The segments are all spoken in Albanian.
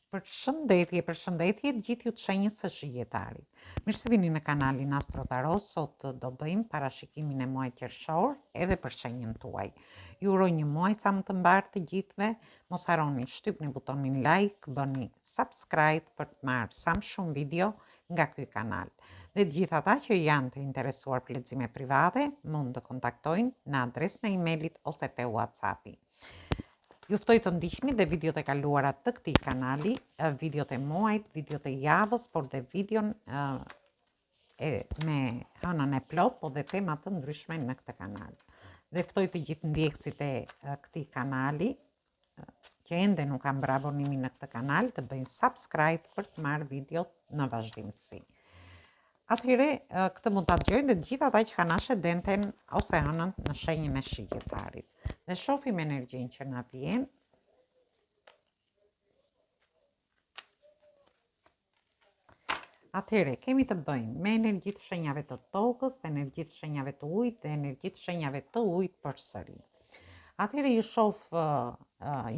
Përshëndetje të gjithë ju të shenjës së Shigjetarit. Mirë se vini në kanalin Astro Tarot. Sot do bëjmë parashikimin e muajit qershor edhe për shenjën tuaj. Ju uroj një muaj sa më të mbarë të gjithëve. Mos harroni shtypni butonin like, bëni subscribe për të marrë sa më shumë video nga ky kanal. Dhe të gjithë ata që janë të interesuar për lexime private, mund të kontaktojnë në adresën e emailit ose te WhatsAppi. Ju ftoj të ndiqni dhe videot e kaluara të këtij kanali, videot e muajit, videot e javës, por dhe videon me hënën e plot, po dhe tema të ndryshme në këtë kanal. Dhe ftoj të gjithë ndjekësit e këtij kanali që ende nuk kanë bërë abonimin në këtë kanal të bëjnë subscribe për të marrë videot në vazhdimsi. Atëherë, këtë mund ta dëgjojnë dhe të gjithë ata që kanë ascendenten ose hënën në shenjën e Shigjetarit. Dhe shohim energjinë që na vjen. Atëherë, kemi të bëjmë me energjitë shenjave të tokës, energjitë shenjave të ujit dhe energjitë shenjave të ujit përsëri. Atëherë ju shoh,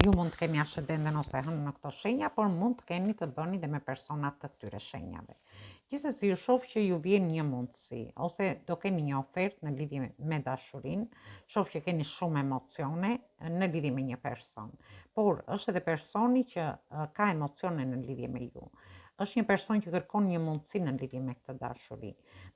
ju mund të keni ascendenten ose hënën në këto shenja, por mund të keni të bëni dhe me personat të këtyre shenjave. Gjithsesi ju shoh që ju vjen një mundësi, ose do keni një ofertë në lidhje me dashurinë, shoh që keni shumë emocione në lidhje me një person, por është edhe personi që ka emocione në lidhje me ju. Është një person që kërkon një mundësi në lidhje me këtë dashuri.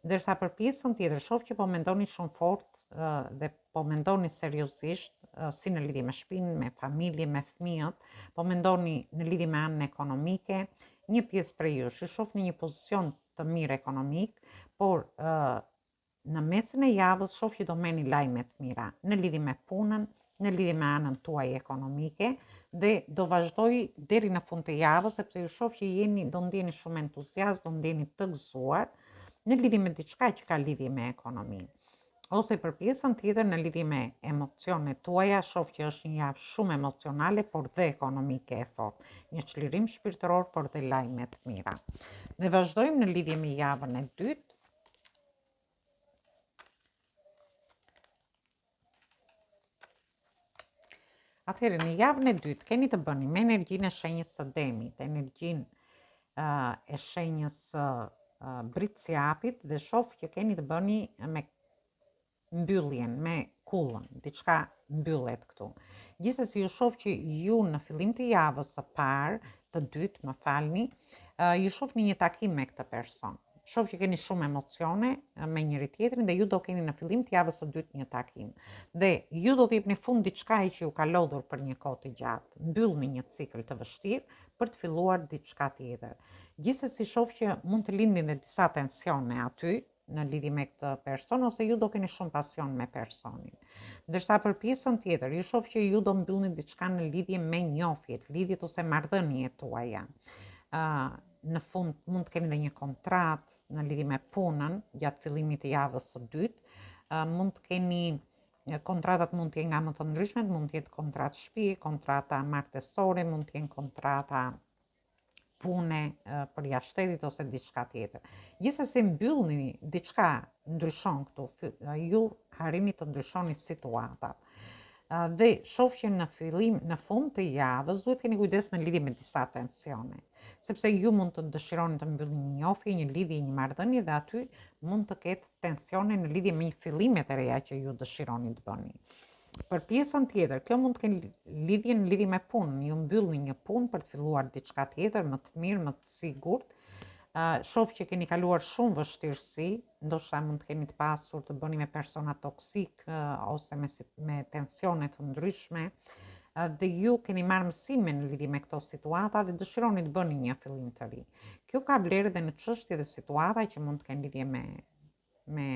Ndërsa për pjesën tjetër shoh që po mendoni shumë fort dhe po mendoni seriozisht si në lidhje me shtëpinë, me familje, me fëmijët, po mendoni në lidhje me anën ekonomike. Një pjesë prej jush ju shoh në një pozicion të mirë ekonomik, por në mesin e javës shoh që do merrni lajme të mira në lidhje me punën, në lidhje me anën tuaj ekonomike dhe do vazhdoj deri në fund të javës, sepse ju shoh që do ndjeni shumë entuziazm, do ndjeni të gëzuar në lidhje me diçka që ka lidhje me ekonominë. Ose për pjesën tjetër në lidhje me emocionet tuaja, shoh që është një javë shumë emocionale, por dhe ekonomike e fortë. Një çlirim shpirtëror, por dhe lajme të mira. Ne vazhdojmë në lidhje me javën e dytë. Atëherë, në javën e dytë keni të bëni me energjinë e shenjës së Demit, energjinë e shenjës së Britsjapit dhe shoh që keni të bëni me mbylljen, me kullën, diçka mbyllet këtu. Gjithsesi ju shoh që ju në fillim të javës së parë, të dytë, më falni, ju shohni një takim me këtë person. Shoh që keni shumë emocione me njëri tjetrin dhe ju do keni në fillim të javës së dytë një takim. Dhe ju do të jepni fund diçkaje që ju ka lodhur për një kohë të gjatë. Mbyllni një cikël të vështirë për të filluar diçka tjetër. Gjithsesi shoh që mund të lindin dhe disa tensione aty në lidhje me këtë person, ose ju do keni shumë pasion me personin. Ndërsa për pjesën tjetër, ju shoh që ju do mbyllni diçka në lidhje me njohjet, lidhjet ose marrëdhëniet tuaja. Në fund mund të keni dhe një kontratë në lidhje me punën gjatë fillimit të javës së dytë. Mund të keni kontratat mund të jenë nga më të ndryshmet, mund të jetë kontratë shtëpi, kontrata martesore, mund të jenë kontrata pune për jashtë shtetit ose diçka tjetër. Gjithsesi mbyllni diçka ndryshon këtu, ju harrini të ndryshoni situatat. Dhe shoh që në fund të javës duhet keni kujdes në lidhje me disa tensione, sepse ju mund të dëshironi të mbyllni një njohje, një lidhje, një marrëdhënie dhe aty mund të ketë tensione në lidhje me fillimet e reja që ju dëshironi të bëni. Për pjesën tjetër, kjo mund të kenë lidhje me punën, ju mbyllni një punë për të filluar diçka tjetër, më të mirë, më të sigurt. Shoh që keni kaluar shumë vështirësi, ndoshta mund të keni të pasur të bëni me persona toksik ose me tensione të ndryshme, dhe ju keni marrë mësime në lidhje me këto situata dhe dëshironi të bëni një fillim të ri. Kjo ka vlerë edhe në çështje dhe situata që mund të kenë lidhje me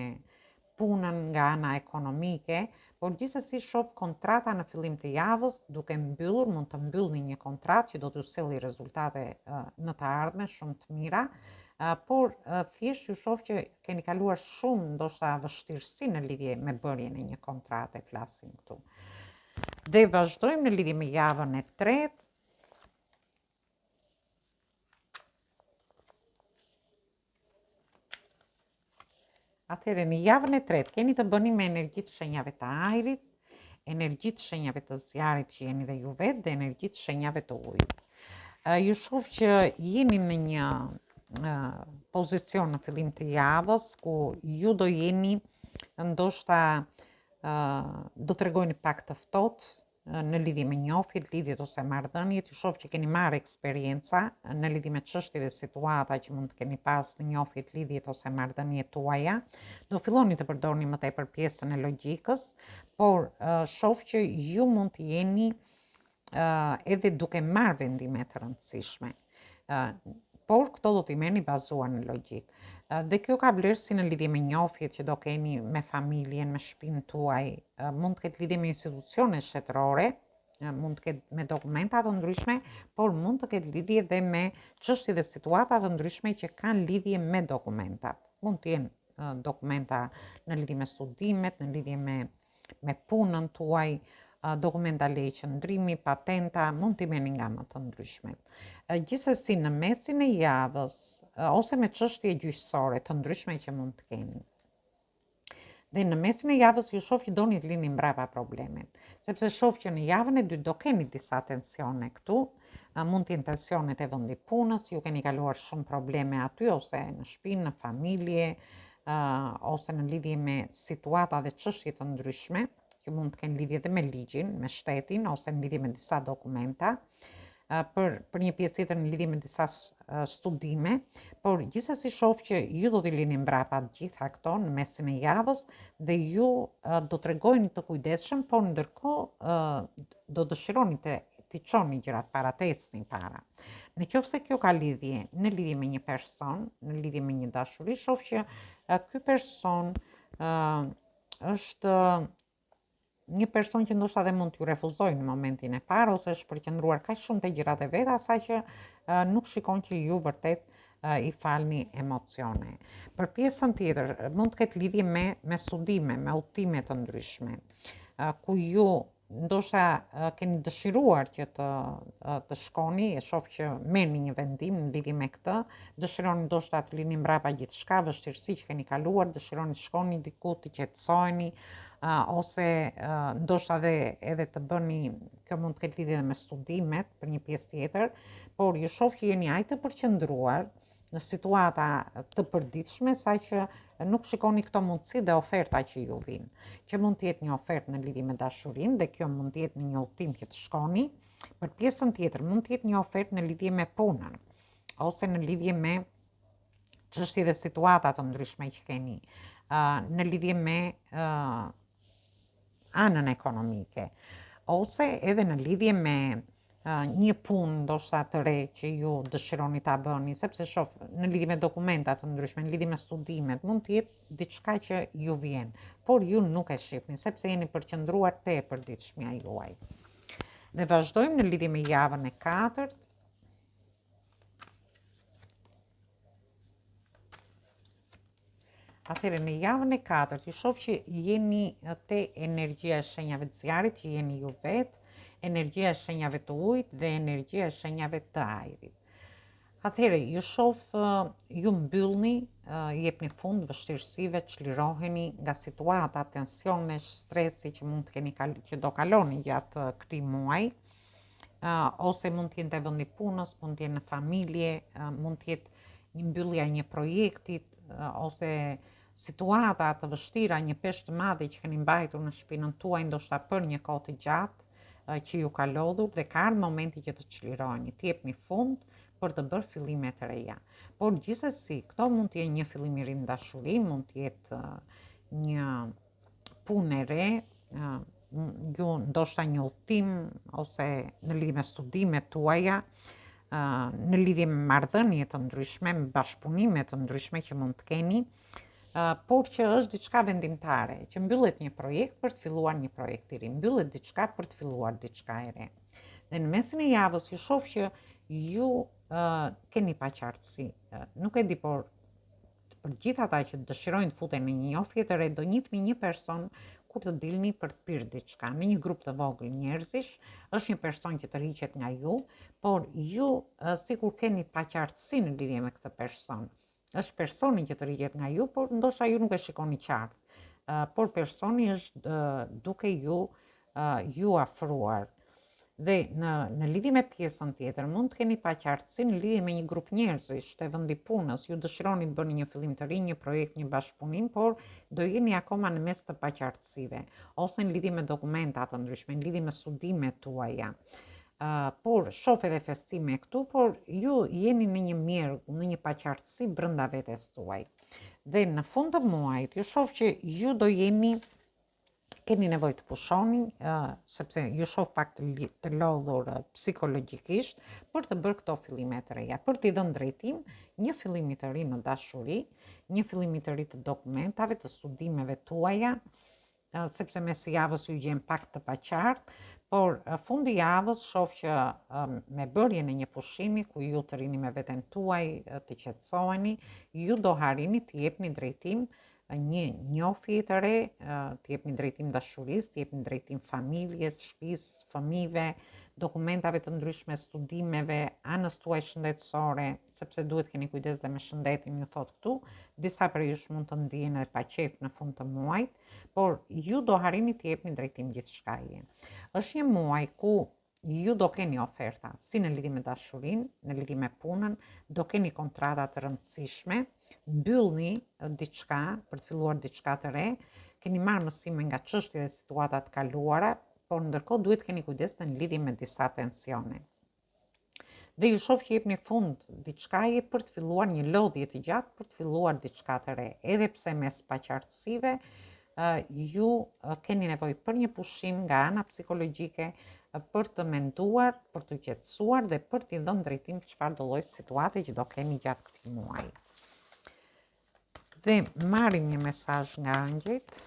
punën nga ana ekonomike, por gjithsesi shoh kontrata në fillim të javës duke mbyllur, mund të mbyllni një kontratë që do t'ju sjellë rezultate në të ardhmen shumë të mira, por thjesht ju shoh që keni kaluar shumë ndoshta vështirësi në lidhje me bërjen e një kontrate, flasim këtu. Dhe vazhdojmë në lidhje me javën e tretë. Atëherë, në javën e tretë keni të bëni me energjitë shenjave të ajrit, energjitë shenjave të zjarit që jeni dhe ju vetë dhe energjitë shenjave të ujit. Ju shoh që jeni në një pozicion në fillim të javës ku ju do jeni ndoshta do të regojni pak të ftohtë në lidhje me njohjet, lidhjet ose marrëdhëniet. Ju shoh që keni marrë eksperjenca në lidhje me çështje dhe situata që mund të keni pas në njohjet, lidhjet ose marrëdhëniet tuaja. Do filloni të përdorni më tepër pjesën e logjikës, por shoh që ju mund të jeni edhe duke marrë vendime të rëndësishme. Por këto do t'i merrni bazuar në logjikë. Dhe kjo ka vlerë si në lidhje me njohjet që do keni me familjen, me shtëpinë tuaj, mund të ketë lidhje me institucione shtetërore, mund të ketë me dokumenta të ndryshme, por mund të ketë lidhje dhe me çështje dhe situata të ndryshme që kanë lidhje me dokumentat. Mund të jenë dokumenta në lidhje me studimet, në lidhje me punën tuaj, dokumenta leje qëndrimi, patenta, mund t'i merrni nga më të ndryshmet. Gjithsesi në mesin e javës ose me çështje gjyqësore të ndryshme që mund të keni. Dhe në mesin e javës ju shoh që doni të lini mbrapa problemet, sepse shoh që në javën e dytë do keni disa tensione këtu, mund të jenë tensionet e vendit punës, ju keni kaluar shumë probleme aty ose në shtëpi, në familje, ose në lidhje me situata dhe çështje të ndryshme që mund të kenë lidhje dhe me ligjin, me shtetin, ose në lidhje me disa dokumenta, për një pjesë tjetër në lidhje me disa studime, por gjithsesi shoh që ju do t'i lini mbrapa të gjitha këto në mesin e javës dhe ju do të regojni të kujdesshëm, por ndërkohë do dëshironi t'i çoni gjërat para, të ecni para. Në qoftë se kjo ka lidhje në lidhje me një person, në lidhje me një dashuri, shoh që ky person është një person që ndoshta dhe mund t'ju refuzojë në momentin e parë, ose është përqendruar kaq shumë te gjërat e veta sa që nuk shikon që ju vërtet i falni emocione. Për pjesën tjetër, mund të ketë lidhje me studime, me udhëtime të ndryshme, ku ju ndoshta keni dëshiruar që të shkoni, e shoh që merrni një vendim në lidhje me këtë, dëshironi ndoshta të lini mbrapa gjithçka, vështirësi që keni kaluar, dëshironi të shkoni diku, të qetësoheni, ose ndoshta edhe të bëni, kjo mund të ketë lidhje me studimet për një pjesë tjetër, por ju shoh që jeni aq të përqendruar në situata të përditshme sa që nuk shikoni këto mundësi dhe oferta që ju vijnë, që mund të jetë një ofertë në lidhje me dashurinë dhe kjo mund të jetë në një udhtim që të shkoni. Për pjesën tjetër mund të jetë një ofertë në lidhje me punën ose në lidhje me çështje dhe situata të ndryshme që keni, në lidhje me anën ekonomike, ose edhe në lidhje me një punë ndoshta të re që ju dëshironi ta bëni, sepse shoh në lidhje me dokumenta të ndryshme, në lidhje me studimet, mund të jetë diçka që ju vjen, por ju nuk e shihni sepse jeni përqendruar te përditshmja juaj. Dhe vazhdojmë në lidhje me javën e katërt. Atëherë në javën e katërt ju shoh që jeni te energjia e shenjave të zjarit, që jeni ju vetë, energjia e shenjave të ujit dhe energjia e shenjave të ajrit. Atëherë ju shoh ju mbyllni, jepni fund vështirësive, çliroheni nga situata, tensionesh, stresi që mund të keni që do kaloni gjatë këtij muaji, ose mund të jenë te vendi punës, mund të jenë në familje, mund të jetë një mbyllje e një projekti, ose situata të vështira, një peshë të madhe që keni mbajtur në shtëpinë tuaj ndoshta për një kohë të gjatë që ju ka lodhur dhe ka ardhur momenti që të çliroheni, të jepni fund për të bërë fillime të reja. Por gjithsesi, këto mund të jenë një fillim i ri në dashuri, mund të jetë një punë e re, ju ndoshta një udhtim ose në lidhje me studimet tuaja, në lidhje me marrëdhënie të ndryshme, me bashkëpunime të ndryshme që mund të keni, por që është diçka vendimtare, që mbyllet një projekt për të filluar një projekt i ri, mbyllet diçka për të filluar diçka e re. Dhe në mesin e javës ju shoh që ju keni paqartësi, nuk e di, por për gjithë ata që dëshirojnë të futen në një njohje të re, do njihni një person kur të dilni për të pirë diçka, në një grup të vogël njerëzish, është një person që të rriqet nga ju, por ju sikur keni paqartësi në lidhje me këtë person. Është personi që të rriqet nga ju, por ndoshta ju nuk e shikoni qartë, por personi është duke ju afruar. Dhe në lidhje me pjesën tjetër, mund të keni paqartësi në lidhje me një grup njerëzish të vendi punës, ju dëshironi të bëni një fillim të ri, një projekt, një bashkëpunim, por do jeni akoma në mes të paqartësive, ose në lidhje me dokumenta të ndryshme, në lidhje me studimet tuaja. Por shoh edhe festime këtu, por ju jeni në një mjerë, në një paqartësi brenda vetes tuaj. Dhe në fund të muajit, ju shoh që ju do jeni keni nevojë të pushoni, sepse ju shoh pak të lodhur psikologjikisht për të bërë këto fillime të reja, për t'i dhënë drejtim një fillimi të ri në dashuri, një fillimi të ri të dokumentave, të studimeve tuaja, sepse mes javës ju gjen pak të paqartë, por fundi javës shoh që me bërjen e një pushimi ku ju të rini me veten tuaj, të qetësoheni, ju do harini të jepni drejtim një njofje të re, të jepni drejtim dashurisë, të jepni drejtim familjes, shtëpisë, fëmijëve, dokumentave të ndryshme, studimeve, anës tuaj shëndetësore, sepse duhet keni kujdes dhe me shëndetin, ju thot këtu, disa për jush mund të ndjeni edhe pa qejf në fund të muajit, por ju do harini të jepni drejtim gjithçkaje. Është një muaj ku ju do keni oferta, si në lidhje me dashurinë, në lidhje me punën, do keni kontrata të rëndësishme, mbyllni diçka për të filluar diçka të re, keni marrë mësime nga çështjet dhe situatat të kaluara, por ndërkohë duhet keni kujdes në lidhje me disa tensione. Dhe ju shoh që jepni fund diçkaje për të filluar një lodhje të gjatë, për të filluar diçka të re, edhe pse mes paqartësive ju keni nevojë për një pushim nga ana psikologjike, për të menduar, për të qetësuar dhe për t'i dhënë drejtim çfarë do lloj situate që do keni gjatë këtij muaji. Dhe marrim një mesazh nga angjëjt.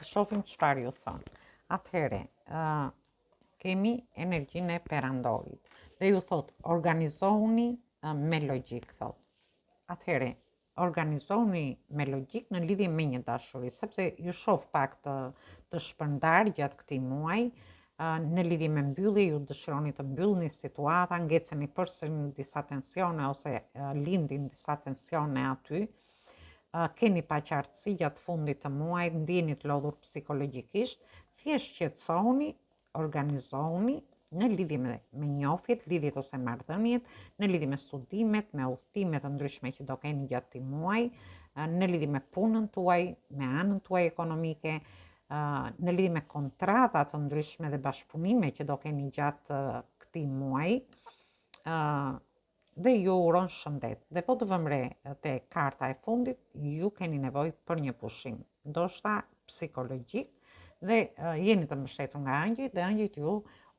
Shohim çfarë ju thonë. Atëherë, kemi energjinë e perandorit. Dhe ju thot, organizohuni me logjik, thot. Atëherë, organizohuni me logjik në lidhje me një dashuri, sepse ju shoh pak të shpërndar gjatë këtij muaji, në lidhje me mbyllje, ju dëshironi të mbyllni situata, ngeceni përsëri në disa tensione ose lindin disa tensione aty, keni paqartësi gjatë fundit të muajit, ndjeni të lodhur psikologjikisht, thjesht qetësohuni, organizohuni në lidhje me njofjet, lidhjet ose marrëdhëniet, në lidhje me studimet, me udhëtimet të ndryshme që do keni gjatë këtij muaji, në lidhje me punën tuaj, me anën tuaj ekonomike, në lidhje me kontrata të ndryshme dhe bashkëpunime që do keni gjatë këtij muaji, dhe ju uron shëndet. Dhe po të vëmre te karta e fundit, ju keni nevojë për një pushim, ndoshta psikologjik, dhe jeni të mbështetur nga angjëjt dhe angjëjt ju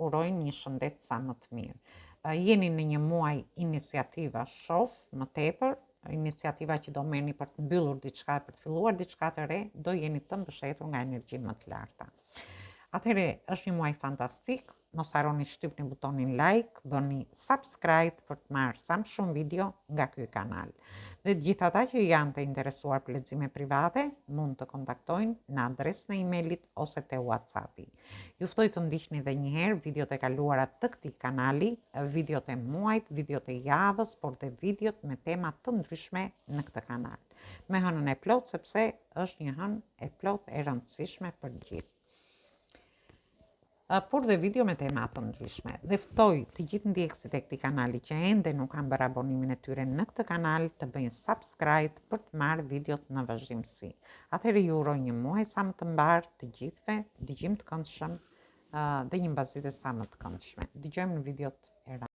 urojnë një shëndet sa më të mirë. Jeni në një muaj iniciativa shoh më tepër, iniciativa që do merrni për të mbyllur diçka, për të filluar diçka të re, do jeni të mbështetur nga energji më të larta. Atëherë, është një muaj fantastik, mos harroni shtypni butonin like, bëni subscribe për të marrë sa më shumë video nga ky kanal. Dhe gjithë ata që janë të interesuar për lexime private, mund të kontaktojnë në adresën e emailit ose te WhatsAppi. Ju ftoj të ndiqni edhe një herë videot e kaluara të këtij kanali, videot e muajit, videot e javës, por dhe videot me tema të ndryshme në këtë kanal. Me hënën e plot, sepse është një hënë e plot e rëndësishme për gjithë. Por dhe video me tema të ndryshme. Dhe ftoj të gjithë ndjekësit e këtij kanali që ende nuk kanë bërë abonimin e tyre në këtë kanal të bëjnë subscribe për të marrë videot në vazhdimsi. Atëherë ju uroj një muaj sa më të mbar të gjithëve, dëgjim të këndshëm dhe një mbasdite sa më të këndshme. Dëgjojmë në videot e radhës.